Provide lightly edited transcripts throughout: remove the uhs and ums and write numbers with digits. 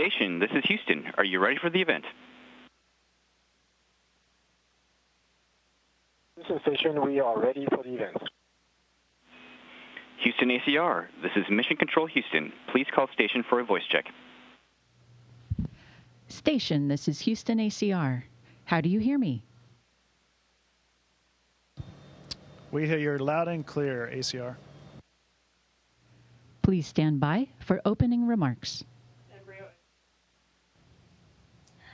Station, this is Houston. Are you ready for the event? Houston Station, we are ready for the event. Houston ACR, this is Mission Control Houston. Please call station for a voice check. Station, this is Houston ACR. How do you hear me? We hear you loud and clear, ACR. Please stand by for opening remarks.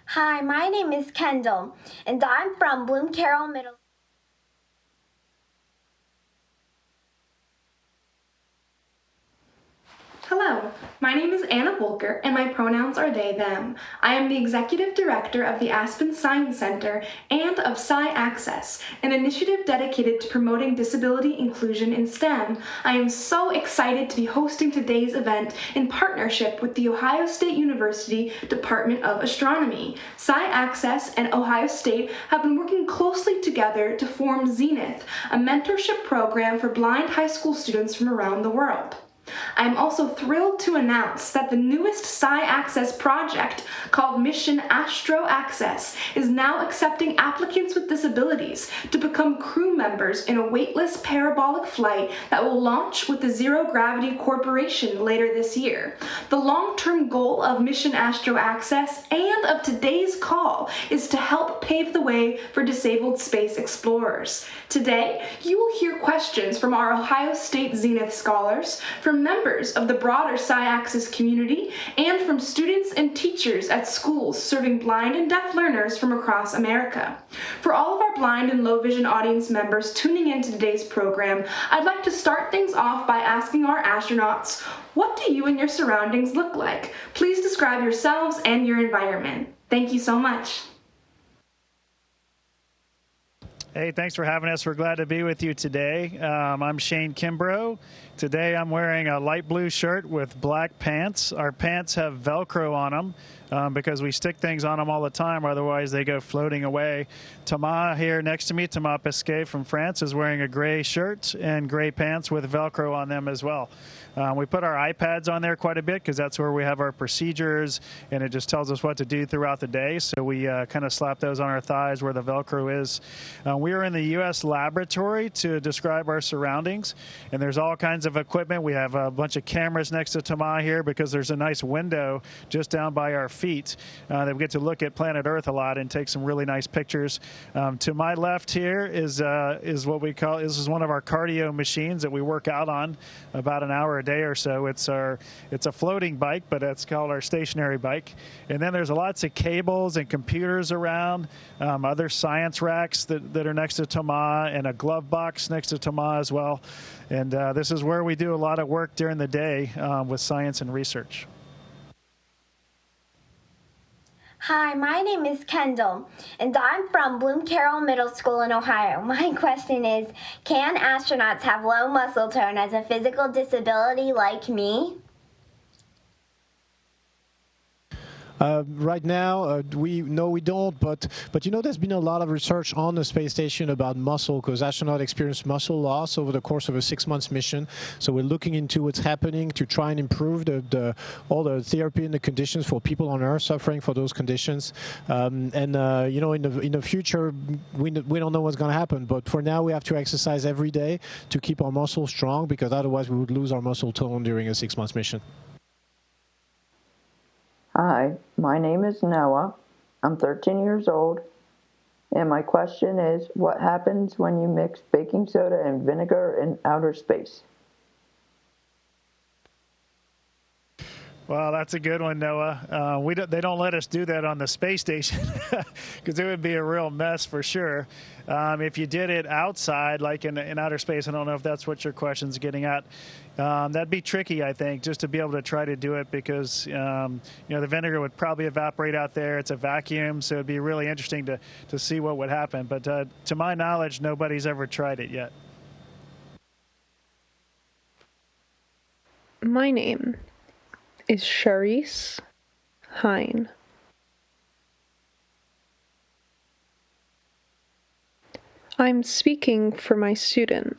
Hi, my name is Kendall, and I'm from Bloom Carroll Middle. Hello, my name is Anna Volker, and my pronouns are they, them. I am the Executive Director of the Aspen Science Center and of SciAccess, an initiative dedicated to promoting disability inclusion in STEM. I am so excited to be hosting today's event in partnership with the Ohio State University Department of Astronomy. SciAccess and Ohio State have been working closely together to form Zenith, a mentorship program for blind high school students from around the world. I am also thrilled to announce that the newest SciAccess project, called Mission AstroAccess, is now accepting applicants with disabilities to become crew members in a weightless parabolic flight that will launch with the Zero Gravity Corporation later this year. The long-term goal of Mission AstroAccess and of today's call is to help pave the way for disabled space explorers. Today, you will hear questions from our Ohio State Zenith scholars, from members of the broader SciAccess community, and from students and teachers at schools serving blind and deaf learners from across America. For all of our blind and low vision audience members tuning in to today's program, I'd like to start things off by asking our astronauts, what do you and your surroundings look like? Please describe yourselves and your environment. Thank you so much. Hey, thanks for having us. We're glad to be with you today. I'm Shane Kimbrough. Today I'm wearing a light blue shirt with black pants. Our pants have Velcro on them because we stick things on them all the time, otherwise they go floating away. Thomas here next to me, Thomas Pesquet from France, is wearing a gray shirt and gray pants with Velcro on them as well. We put our iPads on there quite a bit because that's where we have our procedures, and it just tells us what to do throughout the day. So we kind of slap those on our thighs where the Velcro is. We are in the U.S. laboratory to describe our surroundings, and there's all kinds of equipment. We have a bunch of cameras next to Thomas here because there's a nice window just down by our feet that we get to look at planet Earth a lot and take some really nice pictures. To my left here is what we call, this is one of our cardio machines that we work out on about an hour a day or so. It's a floating bike, but it's called our stationary bike. And then there's lots of cables and computers around, other science racks that are next to Thomas, and a glove box next to Thomas as well. And this is where we do a lot of work during the day with science and research. Hi, my name is Kendall, and I'm from Bloom Carroll Middle School in Ohio. My question is, can astronauts have low muscle tone as a physical disability like me? Right now, we don't, but you know, there's been a lot of research on the space station about muscle, because astronauts experience muscle loss over the course of a 6-month mission. So we're looking into what's happening to try and improve all the therapy and the conditions for people on Earth suffering for those conditions. You know, in the future, we don't know what's going to happen, but for now, we have to exercise every day to keep our muscles strong, because otherwise we would lose our muscle tone during a 6-month mission. Hi, my name is Noah. I'm 13 years old, and my question is, what happens when you mix baking soda and vinegar in outer space? Well, that's a good one, Noah. They don't let us do that on the space station because it would be a real mess for sure. If you did it outside, like in outer space, I don't know if that's what your question's getting at. That'd be tricky, I think, just to be able to try to do it because, you know, the vinegar would probably evaporate out there. It's a vacuum, so it'd be really interesting to see what would happen. But to my knowledge, nobody's ever tried it yet. My name is Charisse Hine. I'm speaking for my student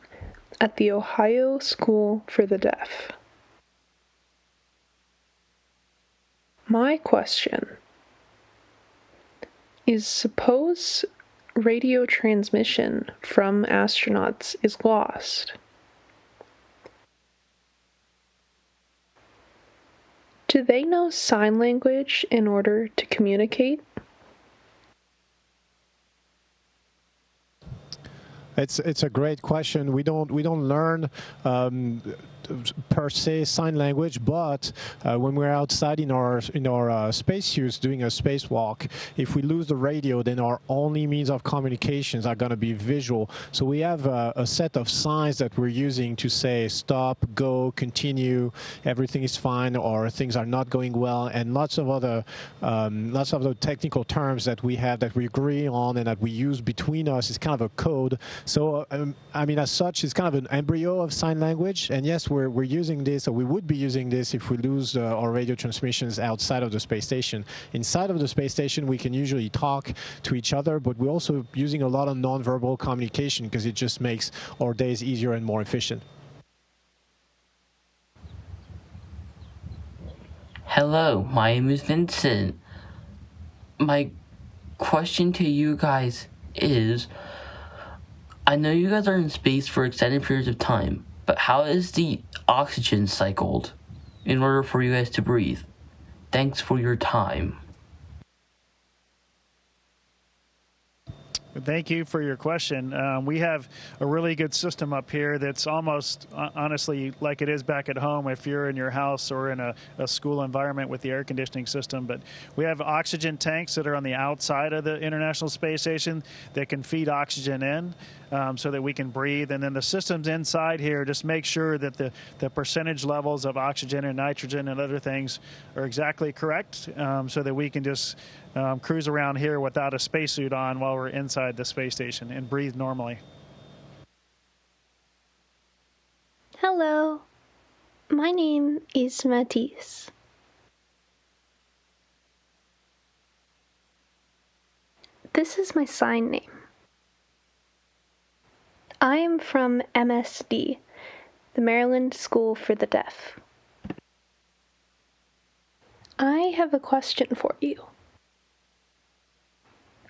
at the Ohio School for the Deaf. My question is, suppose radio transmission from astronauts is lost. Do they know sign language in order to communicate? It's a great question. We don't learn per se sign language, but when we're outside in our spacesuits doing a spacewalk, if we lose the radio, then our only means of communications are going to be visual. So we have a set of signs that we're using to say stop, go, continue, everything is fine, or things are not going well, and lots of other technical terms that we have that we agree on and that we use between us. Is kind of a code. So I mean, as such, it's kind of an embryo of sign language. And yes, we're using this, or we would be using this if we lose our radio transmissions outside of the space station. Inside of the space station, we can usually talk to each other, but we're also using a lot of nonverbal communication because it just makes our days easier and more efficient. Hello, my name is Vincent. My question to you guys is, I know you guys are in space for extended periods of time, but how is the oxygen cycled in order for you guys to breathe? Thanks for your time. Thank you for your question. We have a really good system up here that's almost, honestly, like it is back at home if you're in your house or in a school environment with the air conditioning system. But we have oxygen tanks that are on the outside of the International Space Station that can feed oxygen in so that we can breathe. And then the systems inside here just make sure that the percentage levels of oxygen and nitrogen and other things are exactly correct so that we can just cruise around here without a spacesuit on while we're inside the space station and breathe normally. Hello, my name is Matisse. This is my sign name. I am from MSD, the Maryland School for the Deaf. I have a question for you.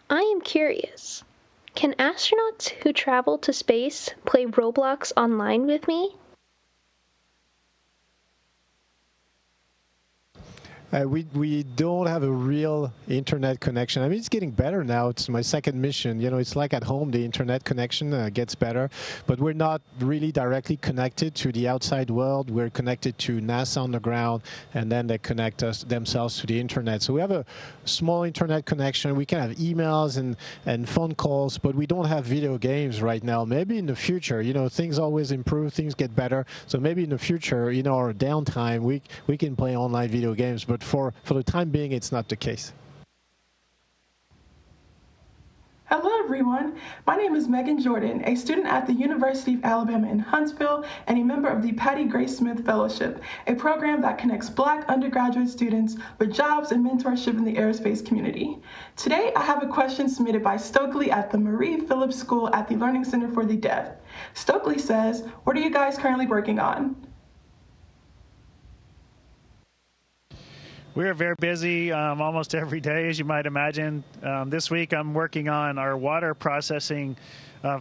I am curious. Can astronauts who travel to space play Roblox online with me? We don't have a real internet connection. I mean, it's getting better now. It's my second mission. You know, it's like at home, the internet connection gets better, but we're not really directly connected to the outside world. We're connected to NASA on the ground, and then they connect themselves to the internet. So we have a small internet connection. We can have emails and phone calls, but we don't have video games right now. Maybe in the future, you know, things always improve, things get better. So maybe in the future, you know, our downtime, we can play online video games, but for the time being, it's not the case. Hello everyone, my name is Megan Jordan, a student at the University of Alabama in Huntsville and a member of the Patty Grace Smith Fellowship, a program that connects Black undergraduate students with jobs and mentorship in the aerospace community. Today I have a question submitted by Stokely at the Marie Phillips School at the Learning Center for the Deaf. Stokely says, what are you guys currently working on? We're very busy almost every day, as you might imagine. This week I'm working on our water processing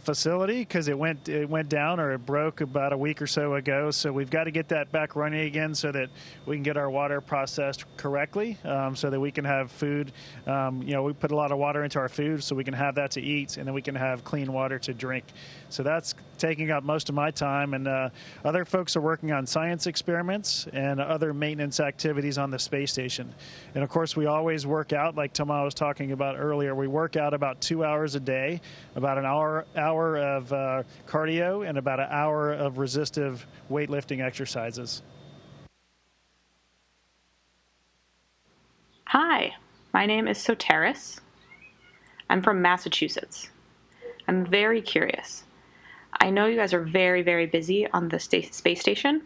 facility because it went down or it broke about a week or so ago. So we've got to get that back running again so that we can get our water processed correctly so that we can have food. You know, we put a lot of water into our food so we can have that to eat and then we can have clean water to drink. So that's taking up most of my time, and other folks are working on science experiments and other maintenance activities on the space station. And of course, we always work out, like Thomas was talking about earlier. We work out about 2 hours a day, about an hour of cardio and about an hour of resistive weightlifting exercises. Hi, my name is Soteris. I'm from Massachusetts. I'm very curious. I know you guys are very, very busy on the space station,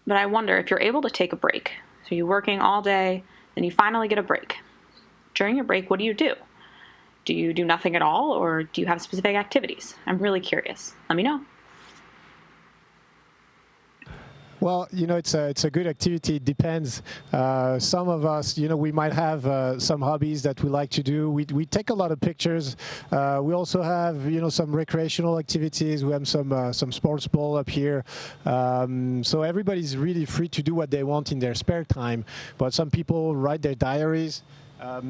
but I wonder if you're able to take a break. So you're working all day, then you finally get a break. During your break, what do you do? Do you do nothing at all, or do you have specific activities? I'm really curious. Let me know. Well, it's a good activity. It depends. Some of us, we might have some hobbies that we like to do. We take a lot of pictures. We also have, some recreational activities. We have some sports ball up here. So everybody's really free to do what they want in their spare time. But some people write their diaries.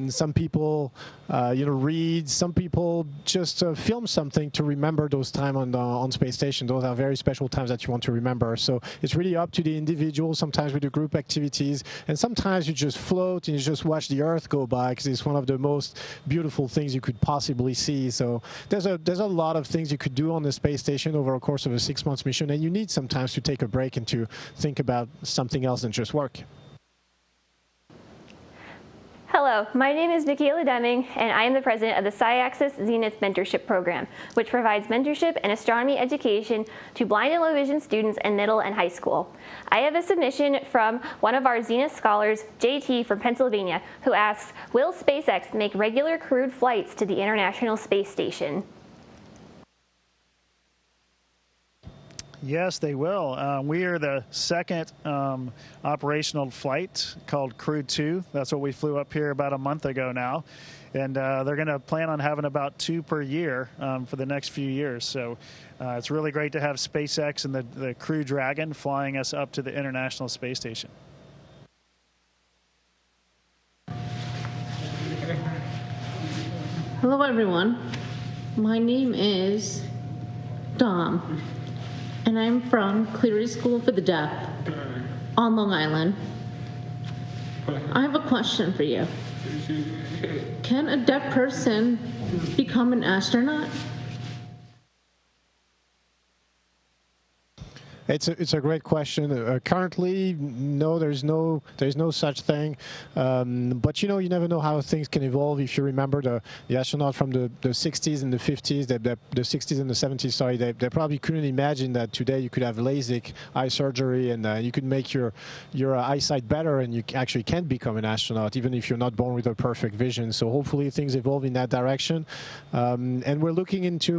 Some people, read. Some people just film something to remember those time on space station. Those are very special times that you want to remember. So it's really up to the individual. Sometimes we do group activities, and sometimes you just float and you just watch the Earth go by, because it's one of the most beautiful things you could possibly see. So there's a lot of things you could do on the space station over a course of a 6-month mission, and you need sometimes to take a break and to think about something else than just work. Hello, my name is Michaela Deming, and I am the president of the SciAccess Zenith Mentorship Program, which provides mentorship and astronomy education to blind and low vision students in middle and high school. I have a submission from one of our Zenith scholars, JT from Pennsylvania, who asks, will SpaceX make regular crewed flights to the International Space Station? Yes, they will. We are the second operational flight called Crew 2. That's what we flew up here about a month ago now. And they're going to plan on having about 2 per year for the next few years. So it's really great to have SpaceX and the Crew Dragon flying us up to the International Space Station. Hello, everyone. My name is Dom, and I'm from Cleary School for the Deaf on Long Island. I have a question for you. Can a deaf person become an astronaut? It's a great question. Currently, no, there's no such thing. But you never know how things can evolve. If you remember the astronaut from the 60s and the 50s, the 60s and the 70s, sorry, they probably couldn't imagine that today you could have LASIK eye surgery and you could make your eyesight better, and you actually can become an astronaut even if you're not born with a perfect vision. So hopefully things evolve in that direction. And we're looking into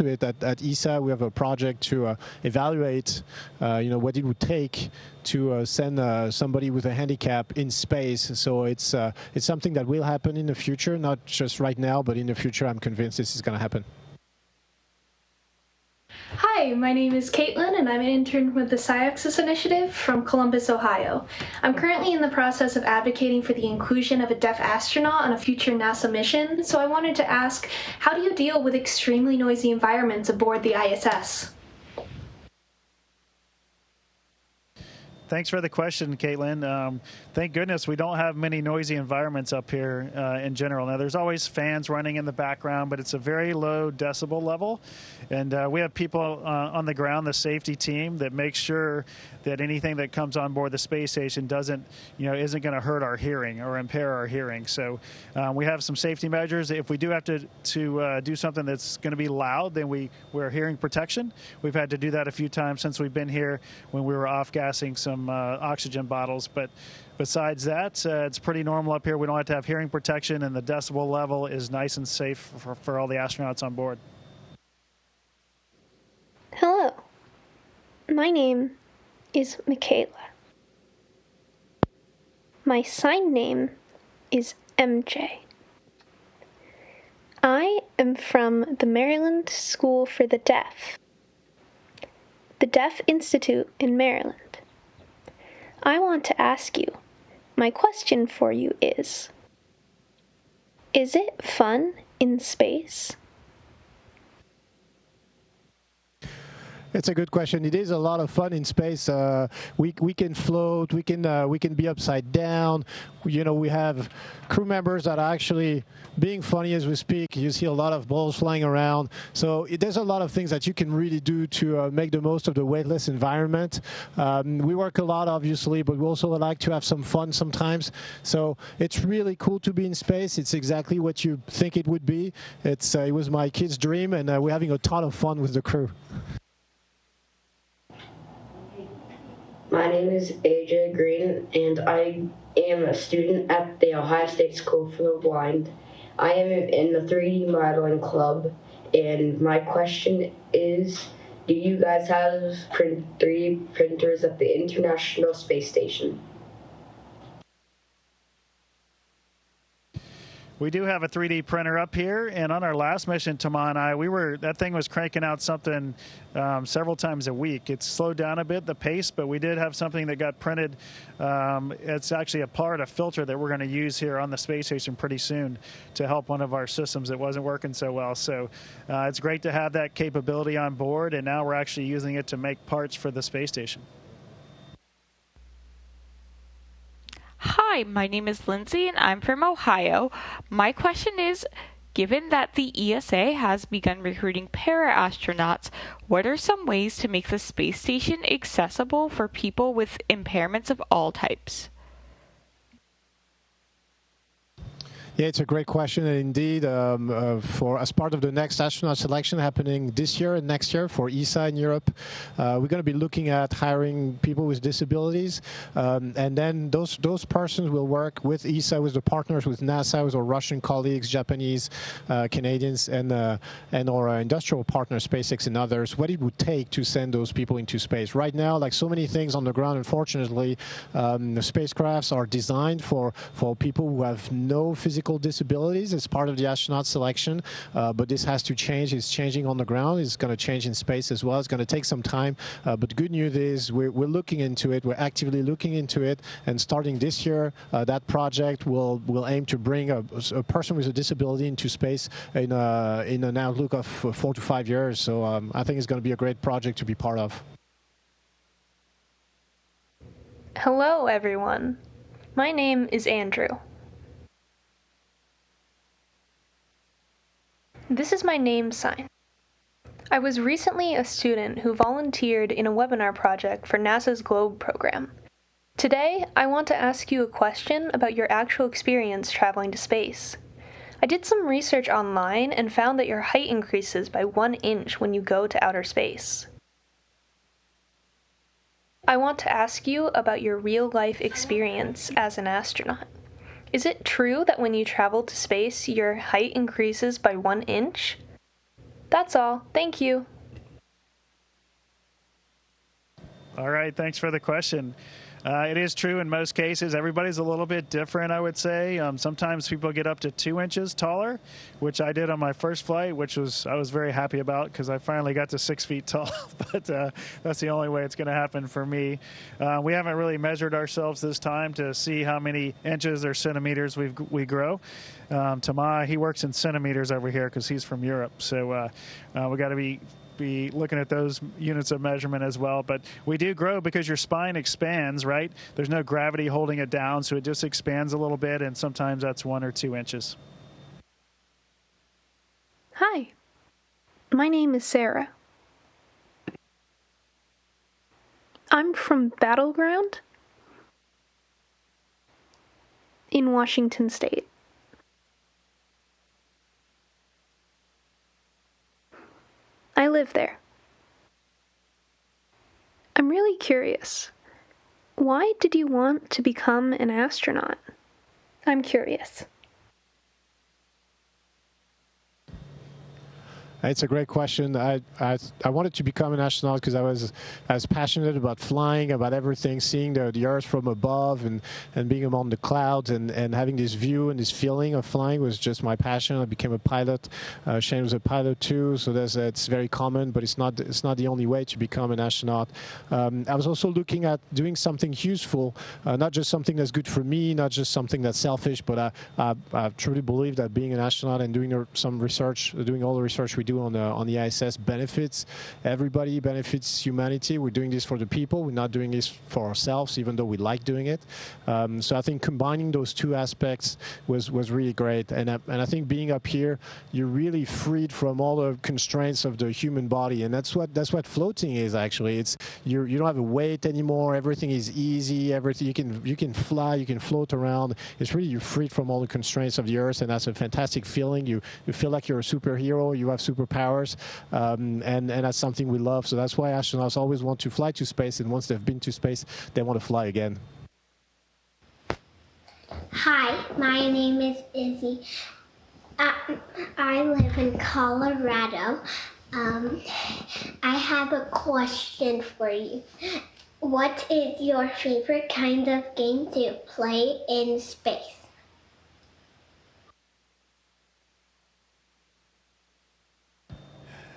it at ESA. We have a project to evaluate what it would take to send somebody with a handicap in space. So it's something that will happen in the future, not just right now, but in the future. I'm convinced this is going to happen. Hi, my name is Caitlin, and I'm an intern with the SciAccess initiative from Columbus, Ohio. I'm currently in the process of advocating for the inclusion of a deaf astronaut on a future NASA mission, so I wanted to ask, how do you deal with extremely noisy environments aboard the ISS? Thanks for the question, Caitlin. Thank goodness we don't have many noisy environments up here in general. Now, there's always fans running in the background, but it's a very low decibel level. And we have people on the ground, the safety team, that makes sure that anything that comes on board the space station isn't going to hurt our hearing or impair our hearing. So we have some safety measures. If we do have to do something that's going to be loud, then we're hearing protection. We've had to do that a few times since we've been here when we were off-gassing some oxygen bottles. But besides that, it's pretty normal up here. We don't have to have hearing protection, and the decibel level is nice and safe for all the astronauts on board. Hello, my name is Michaela. My sign name is MJ. I am from the Maryland School for the Deaf, the Deaf Institute in Maryland. I want to ask you, my question for you is it fun in space? It's a good question. It is a lot of fun in space. We can float. We can be upside down. We have crew members that are actually being funny as we speak. You see a lot of balls flying around. So there's a lot of things that you can really do to make the most of the weightless environment. We work a lot, obviously, but we also like to have some fun sometimes. So it's really cool to be in space. It's exactly what you think it would be. It was my kid's dream, and we're having a ton of fun with the crew. My name is AJ Green, and I am a student at the Ohio State School for the Blind. I am in the 3D modeling club, and my question is, Do you guys have 3D printers at the International Space Station? We do have a 3D printer up here, and on our last mission, Tama and I, that thing was cranking out something several times a week. It's slowed down a bit, the pace, but we did have something that got printed. It's actually a filter that we're going to use here on the space station pretty soon to help one of our systems that wasn't working so well. So it's great to have that capability on board, and now we're actually using it to make parts for the space station. Hi, my name is Lindsay and I'm from Ohio. My question is, given that the ESA has begun recruiting para-astronauts, what are some ways to make the space station accessible for people with impairments of all types? Yeah, it's a great question, and indeed, as part of the next astronaut selection happening this year and next year for ESA in Europe, we're going to be looking at hiring people with disabilities, and then those persons will work with ESA, with the partners, with NASA, with our Russian colleagues, Japanese, Canadians, and our industrial partners, SpaceX and others, what it would take to send those people into space. Right now, like so many things on the ground, unfortunately, the spacecrafts are designed for people who have no physical disabilities as part of the astronaut selection, but this has to change. It's changing on the ground. It's going to change in space as well. It's going to take some time, but the good news is we're looking into it. We're actively looking into it, and starting this year, that project will aim to bring a person with a disability into space in an outlook of 4 to 5 years. So I think it's going to be a great project to be part of. Hello, everyone. My name is Andrew. This is my name sign. I was recently a student who volunteered in a webinar project for NASA's GLOBE program. Today, I want to ask you a question about your actual experience traveling to space. I did some research online and found that your height increases by 1 inch when you go to outer space. I want to ask you about your real-life experience as an astronaut. Is it true that when you travel to space, your height increases by 1 inch? That's all. Thank you. All right, thanks for the question. It is true in most cases. Everybody's a little bit different, I would say. Sometimes people get up to 2 inches taller, which I did on my first flight, which I was very happy about because I finally got to 6 feet tall. But that's the only way it's going to happen for me. We haven't really measured ourselves this time to see how many inches or centimeters we grow. Tama, he works in centimeters over here because he's from Europe. So we got to be looking at those units of measurement as well. But we do grow because your spine expands, right? There's no gravity holding it down, so it just expands a little bit, and sometimes that's 1 or 2 inches. Hi, my name is Sarah. I'm from Battleground in Washington State. I live there. I'm really curious. Why did you want to become an astronaut? I'm curious. It's a great question. I wanted to become an astronaut because I was passionate about flying, about everything, seeing the Earth from above and being among the clouds and having this view and this feeling of flying was just my passion. I became a pilot. Shane was a pilot too, so it's very common, but it's not the only way to become an astronaut. I was also looking at doing something useful, not just something that's good for me, not just something that's selfish, but I truly believe that being an astronaut and doing some research, doing all the research we do on the ISS benefits everybody, benefits humanity. We're doing this for the people. We're not doing this for ourselves, even though we like doing it. So I think combining those two aspects was really great. And I think being up here, you're really freed from all the constraints of the human body, and that's what floating is actually. It's you don't have a weight anymore. Everything is easy. Everything you can fly, you can float around. It's really you're freed from all the constraints of the Earth, and that's a fantastic feeling. You feel like you're a superhero. You have superpowers, and that's something we love. So that's why astronauts always want to fly to space, and once they've been to space, they want to fly again. Hi, my name is Izzy. I live in Colorado. I have a question for you. What is your favorite kind of game to play in space?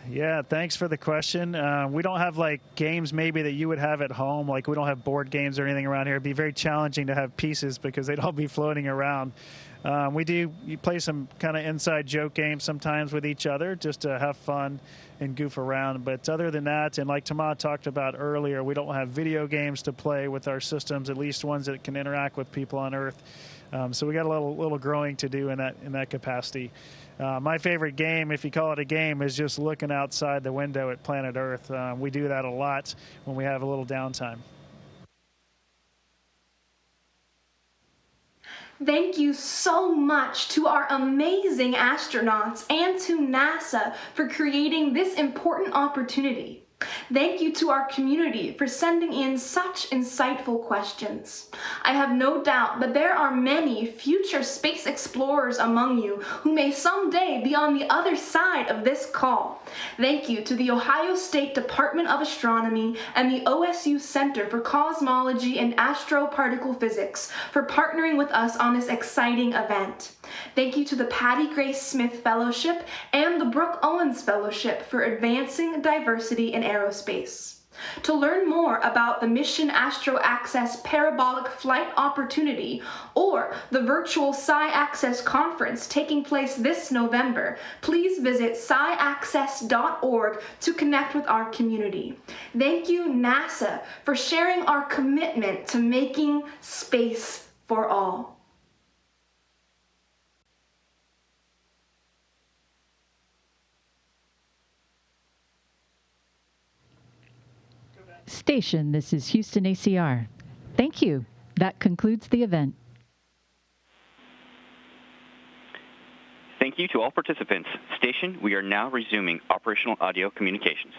Yeah, thanks for the question. We don't have like games maybe that you would have at home. Like we don't have board games or anything around here. It'd be very challenging to have pieces because they'd all be floating around. You play some kind of inside joke games sometimes with each other just to have fun and goof around. But other than that, and like Tamad talked about earlier, we don't have video games to play with our systems, at least ones that can interact with people on Earth. So we got a little growing to do in that capacity. My favorite game, if you call it a game, is just looking outside the window at planet Earth. We do that a lot when we have a little downtime. Thank you so much to our amazing astronauts and to NASA for creating this important opportunity. Thank you to our community for sending in such insightful questions. I have no doubt that there are many future space explorers among you who may someday be on the other side of this call. Thank you to the Ohio State Department of Astronomy and the OSU Center for Cosmology and Astroparticle Physics for partnering with us on this exciting event. Thank you to the Patty Grace Smith Fellowship and the Brooke Owens Fellowship for advancing diversity in aerospace. To learn more about the Mission SpaceX Parabolic Flight Opportunity or the virtual SciAccess conference taking place this November, please visit sciaccess.org to connect with our community. Thank you, NASA, for sharing our commitment to making space for all. Station, this is Houston ACR. Thank you. That concludes the event. Thank you to all participants. Station, we are now resuming operational audio communications.